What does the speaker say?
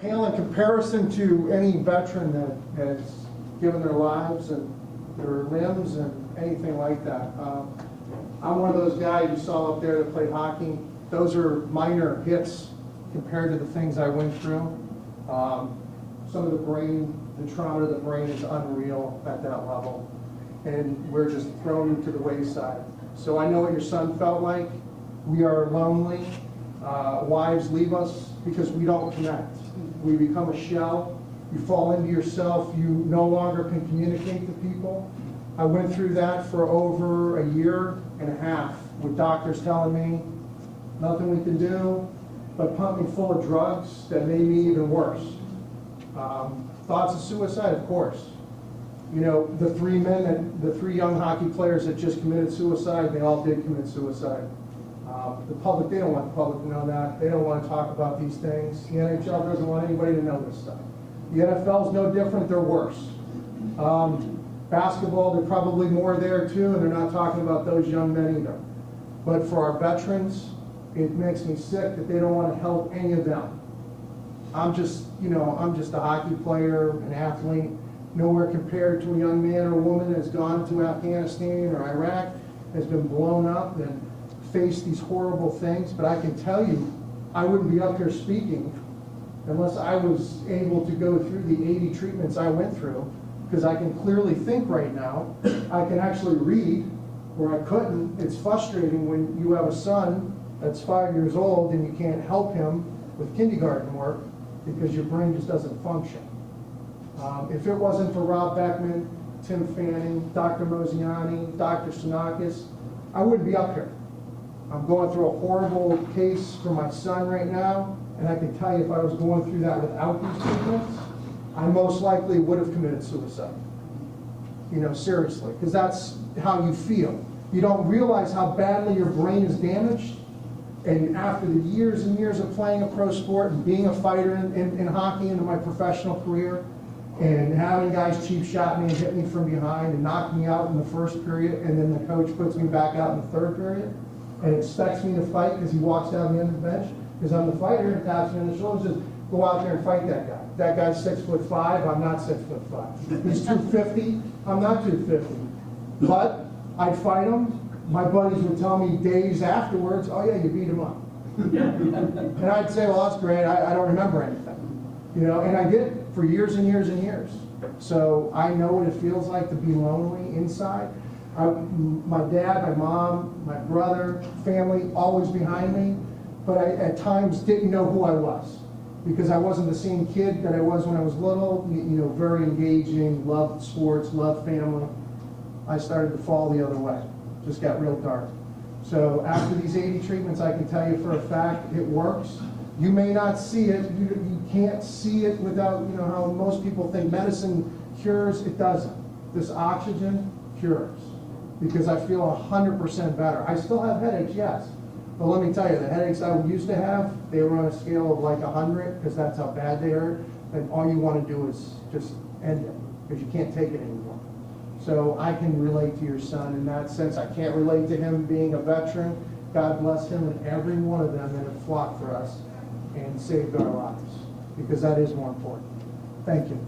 Pale in comparison to any veteran that has given their lives and their limbs and anything like that. I'm one of those guys you saw up there that played hockey. Those are minor hits compared to the things I went through. Some of the brain, the trauma to the brain is unreal at that level. And we're just thrown to the wayside. So I know what your son felt like. We are lonely. Wives leave us because we don't connect. We become a shell. You fall into yourself. You no longer can communicate to people. I went through that for over a year and a half with doctors telling me nothing we can do, but pump me full of drugs that made me even worse. Thoughts of suicide, of course. You know, the three young hockey players that just committed suicide, they all did commit suicide. The public, they don't want the public to know that. They don't want to talk about these things. The NHL doesn't want anybody to know this stuff. The NFL's no different, they're worse. Basketball, they're probably more there too, and they're not talking about those young men either. But for our veterans, it makes me sick that they don't want to help any of them. I'm just a hockey player, an athlete, nowhere compared to a young man or woman that's gone to Afghanistan or Iraq, has been blown up and faced these horrible things. But I can tell you, I wouldn't be up here speaking unless I was able to go through the 80 treatments I went through, because I can clearly think right now. I can actually read where I couldn't. It's frustrating when you have a son that's 5 years old and you can't help him with kindergarten work because your brain just doesn't function. If it wasn't for Rob Beckman, Tim Fanning, Dr. Mosiani, Dr. Sinakis, I wouldn't be up here. I'm going through a horrible case for my son right now, and I can tell you if I was going through that without these treatments, I most likely would have committed suicide. You know, seriously, because that's how you feel. You don't realize how badly your brain is damaged. And after the years and years of playing a pro sport and being a fighter in hockey into my professional career, and having guys cheap shot me and hit me from behind and knock me out in the first period, and then the coach puts me back out in the third period and expects me to fight because he walks down the end of the bench because I'm the fighter and taps me on the shoulder and says, go out there and fight that guy. That guy's 6'5", I'm not 6'5". He's 250, I'm not 250. But I'd fight him. My buddies would tell me days afterwards, oh yeah, you beat him up. And I'd say, well, that's great, I don't remember anything. You know, and I did for years and years and years. So I know what it feels like to be lonely inside. My dad, my mom, my brother, family, always behind me, but I at times didn't know who I was because I wasn't the same kid that I was when I was little, you know, very engaging, loved sports, loved family. I started to fall the other way, just got real dark. So after these 80 treatments, I can tell you for a fact it works. You may not see it, you can't see it without, you know, how most people think medicine cures, it doesn't. This oxygen cures, because I feel 100% better. I still have headaches, yes, but let me tell you, the headaches I used to have, they were on a scale of like 100, because that's how bad they hurt, and all you want to do is just end it, because you can't take it anymore. So I can relate to your son in that sense. I can't relate to him being a veteran. God bless him and every one of them that have fought for us and saved our lives, because that is more important. Thank you.